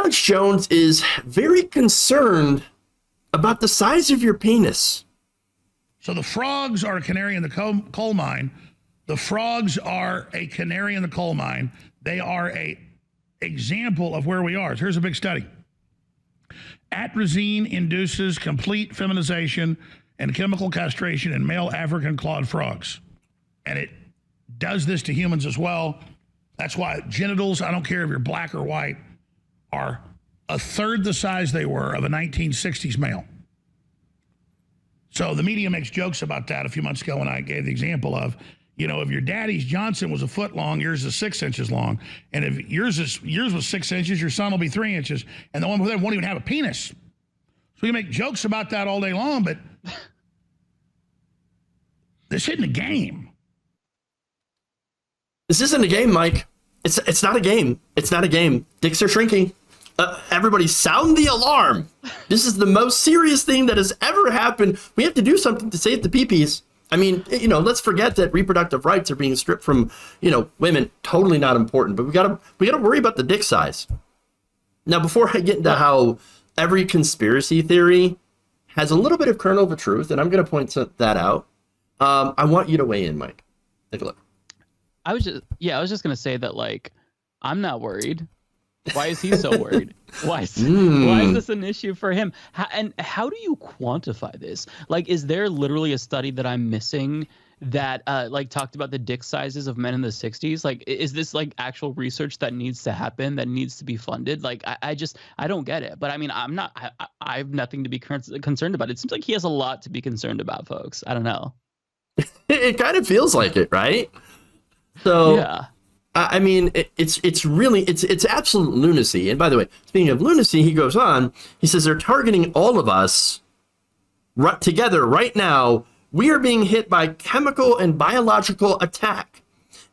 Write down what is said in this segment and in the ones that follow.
Alex Jones is very concerned about the size of your penis. So the frogs are a canary in the coal mine. The frogs are a canary in the coal mine. They are a example of where we are. So here's a big study. Atrazine induces complete feminization and chemical castration in male African clawed frogs. And it does this to humans as well. That's why genitals, I don't care if you're black or white, are a third the size they were of a 1960s male. So the media makes jokes about that a few months ago when I gave the example of, you know, if your daddy's Johnson was a foot long, yours is 6 inches long. And if yours was 6 inches, your son will be 3 inches. And the one with them won't even have a penis. So you make jokes about that all day long, but this isn't a game. This isn't a game, Mike. It's not a game. It's not a game. Dicks are shrinking. Everybody sound the alarm. This is the most serious thing that has ever happened. We have to do something to save the peepees. I mean, you know, let's forget that reproductive rights are being stripped from, you know, women. Totally not important, but we gotta worry about the dick size. Now, before I get into how every conspiracy theory has a little bit of kernel of a truth, and I'm going to point that out, I want you to weigh in, Mike. Take a look. I was just going to say that, like, I'm not worried. Why is he so worried? Why is this an issue for him? How do you quantify this? Like, is there literally a study that I'm missing that like talked about the dick sizes of men in the 60s? Like, is this like actual research that needs to happen, that needs to be funded? Like, I don't get it. But I mean, I have nothing to be concerned about. It seems like he has a lot to be concerned about, folks. I don't know. It kind of feels like it, right? So yeah. I mean, it's really absolute lunacy. And by the way, speaking of lunacy, he goes on, he says they're targeting all of us together right now. We are being hit by chemical and biological attack.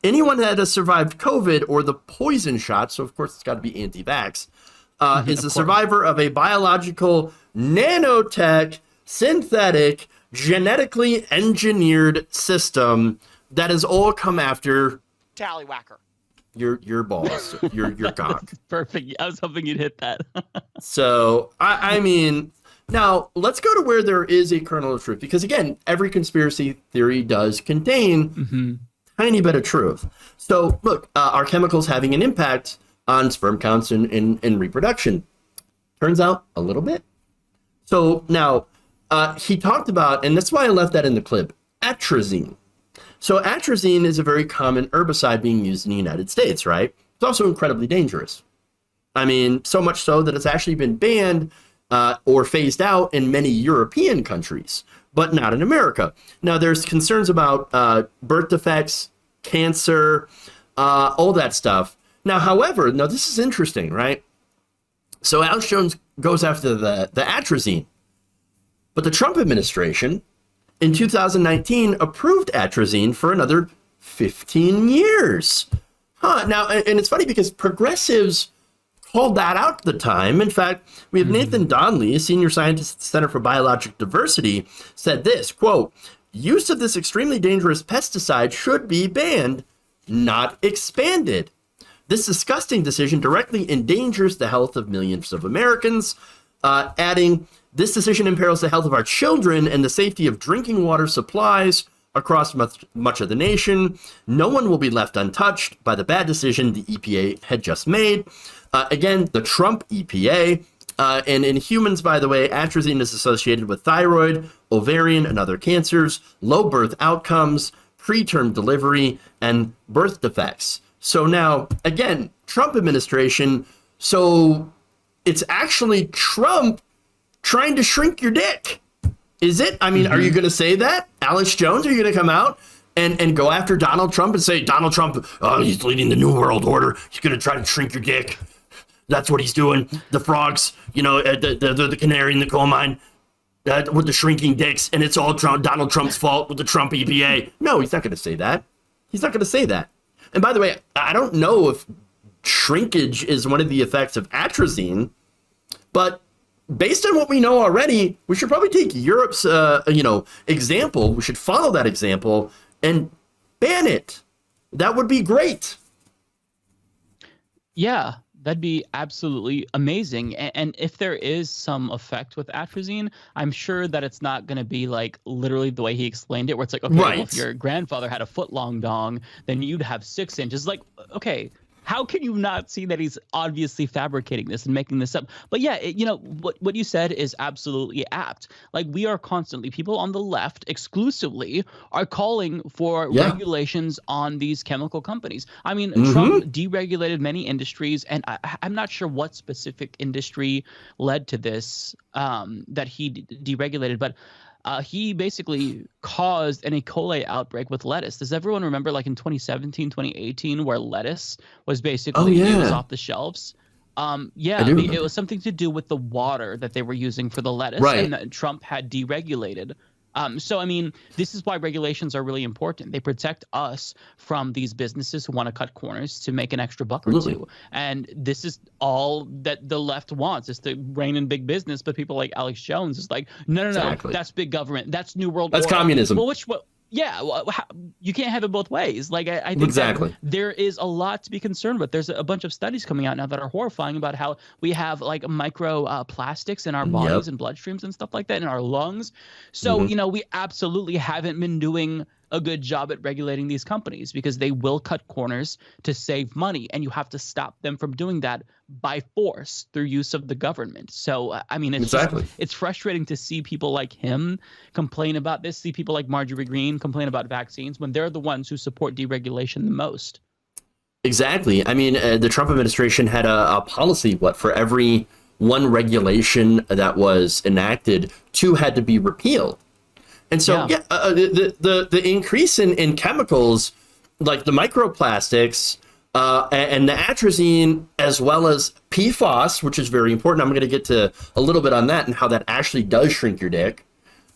Anyone that has survived COVID or the poison shot, so of course it's got to be anti-vax, is a survivor of a biological, nanotech, synthetic, genetically engineered system that has all come after Tallywhacker. Your balls, your cock. Perfect. I was hoping you'd hit that. So, I mean, now let's go to where there is a kernel of truth, because again, every conspiracy theory does contain tiny bit of truth. So look, are chemicals having an impact on sperm counts and reproduction? Turns out a little bit. So now he talked about, and that's why I left that in the clip, atrazine. So atrazine is a very common herbicide being used in the United States, right? It's also incredibly dangerous. I mean, so much so that it's actually been banned or phased out in many European countries, but not in America. Now, there's concerns about birth defects, cancer, all that stuff. Now, however, this is interesting, right? So Alex Jones goes after the atrazine, but the Trump administration in 2019 approved atrazine for another 15 years. Now, and it's funny because progressives called that out at the time. In fact, we have Nathan Donnelly, a senior scientist at the Center for Biologic Diversity, said this, quote, use of this extremely dangerous pesticide should be banned, not expanded. This disgusting decision directly endangers the health of millions of Americans, adding, this decision imperils the health of our children and the safety of drinking water supplies across much of the nation. No one will be left untouched by the bad decision the EPA had just made. Again, the Trump EPA. And in humans, by the way, atrazine is associated with thyroid, ovarian, and other cancers, low birth outcomes, preterm delivery, and birth defects. So now, again, Trump administration. So it's actually Trump trying to shrink your dick. Is it? I mean, are you going to say that? Alex Jones, are you going to come out and go after Donald Trump and say, Donald Trump, he's leading the New World Order. He's going to try to shrink your dick. That's what he's doing. The frogs, the canary in the coal mine with the shrinking dicks, and it's all Donald Trump's fault with the Trump EPA. No, he's not going to say that. He's not going to say that. And by the way, I don't know if shrinkage is one of the effects of atrazine, but based on what we know already, we should probably take Europe's, example. We should follow that example and ban it. That would be great. Yeah, That'd be absolutely amazing. And if there is some effect with atrazine, I'm sure that it's not going to be like literally the way he explained it, where it's like, okay, well, if your grandfather had a foot long dong, then you'd have 6 inches. Like, okay, how can you not see that he's obviously fabricating this and making this up? But yeah, what you said is absolutely apt. Like, we are constantly, people on the left exclusively are calling for regulations on these chemical companies. I mean, Trump deregulated many industries, and I'm not sure what specific industry led to this that he deregulated, but he basically caused an E. coli outbreak with lettuce. Does everyone remember, like in 2017, 2018, where lettuce was basically it was off the shelves? It was something to do with the water that they were using for the lettuce, and that Trump had deregulated. So, I mean, this is why regulations are really important. They protect us from these businesses who want to cut corners to make an extra buck or two. And this is all that the left wants, is to rein in big business. But people like Alex Jones is like, no, that's big government. That's New World Order. That's communism. Well, you can't have it both ways. Like, I think that there is a lot to be concerned with. There's a bunch of studies coming out now that are horrifying about how we have like micro plastics in our bodies and bloodstreams and stuff like that in our lungs. So, we absolutely haven't been doing a good job at regulating these companies, because they will cut corners to save money, and you have to stop them from doing that by force through use of the government. So, I mean, it's frustrating to see people like him complain about this, see people like Marjorie Greene complain about vaccines when they're the ones who support deregulation the most. Exactly. I mean, the Trump administration had a policy, for every one regulation that was enacted, 2 had to be repealed. And so, the increase in chemicals, like the microplastics and the atrazine, as well as PFAS, which is very important. I'm going to get to a little bit on that and how that actually does shrink your dick.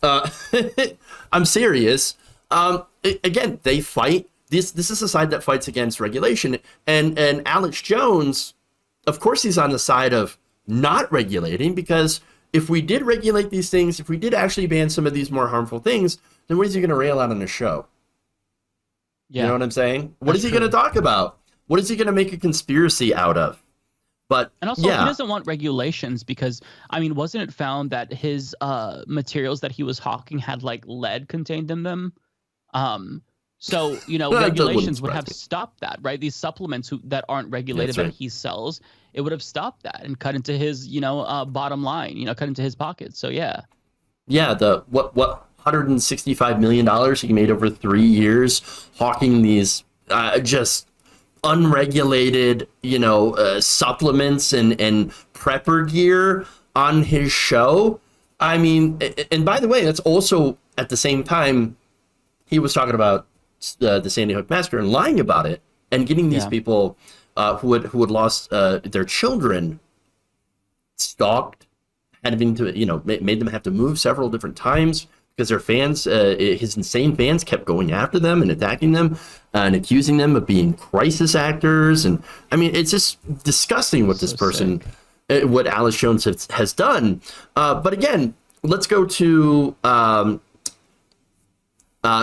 I'm serious. Again, they fight. This is a side that fights against regulation. And Alex Jones, of course, he's on the side of not regulating, because if we did regulate these things, if we did actually ban some of these more harmful things, then what is he going to rail out on the show? You know what I'm saying? What is he going to talk about? What is he going to make a conspiracy out of? And also, he doesn't want regulations because, I mean, wasn't it found that his materials that he was hawking had like lead contained in them? So, regulations would have stopped that, right? These supplements that aren't regulated that he sells, it would have stopped that and cut into his, bottom line, cut into his pockets. So, yeah. Yeah, the what $165 million he made over 3 years hawking these just unregulated, supplements and prepper gear on his show. I mean, and by the way, that's also at the same time he was talking about the Sandy Hook massacre and lying about it and getting these people who had lost their children stalked, having to made them have to move several different times because their fans, his insane fans, kept going after them and attacking them and accusing them of being crisis actors. And I mean, it's just disgusting what this person, what Alex Jones has done. But again, let's go to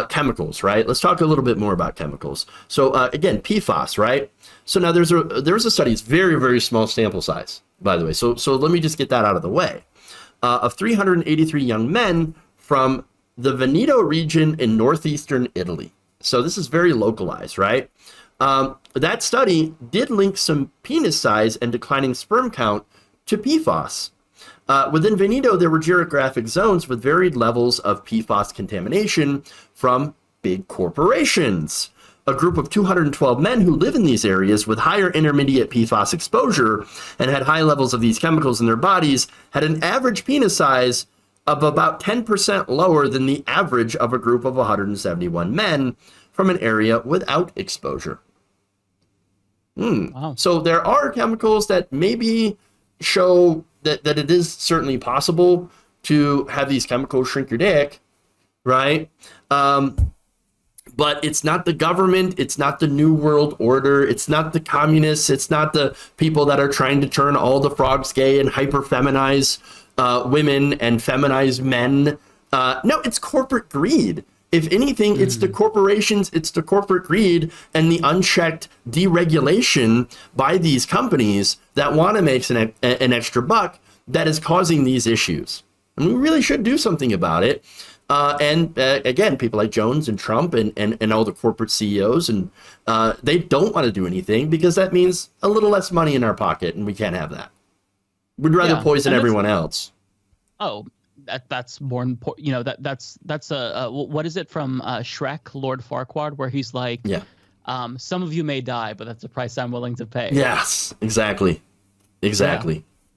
chemicals, right? Let's talk a little bit more about chemicals. So again, PFAS, right? So now there was a study. It's very, very small sample size, by the way. So let me just get that out of the way. Of 383 young men from the Veneto region in northeastern Italy. So this is very localized, right? That study did link some penis size and declining sperm count to PFAS. Within Veneto, there were geographic zones with varied levels of PFAS contamination from big corporations. A group of 212 men who live in these areas with higher intermediate PFAS exposure and had high levels of these chemicals in their bodies had an average penis size of about 10% lower than the average of a group of 171 men from an area without exposure. Wow. So there are chemicals that maybe show that it is certainly possible to have these chemicals shrink your dick, right? But it's not the government, it's not the New World Order, it's not the communists, it's not the people that are trying to turn all the frogs gay and hyper-feminize women and feminize men. No, it's corporate greed. If anything, it's the corporations, it's the corporate greed and the unchecked deregulation by these companies that want to make an extra buck that is causing these issues. And we really should do something about it. Again, people like Jones and Trump and all the corporate CEOs, and they don't want to do anything because that means a little less money in our pocket, and we can't have that. We'd rather poison everyone else. Oh, that's more important. You know, that's what is it from Shrek, Lord Farquaad, where he's like, some of you may die, but that's the price I'm willing to pay. Yes, exactly.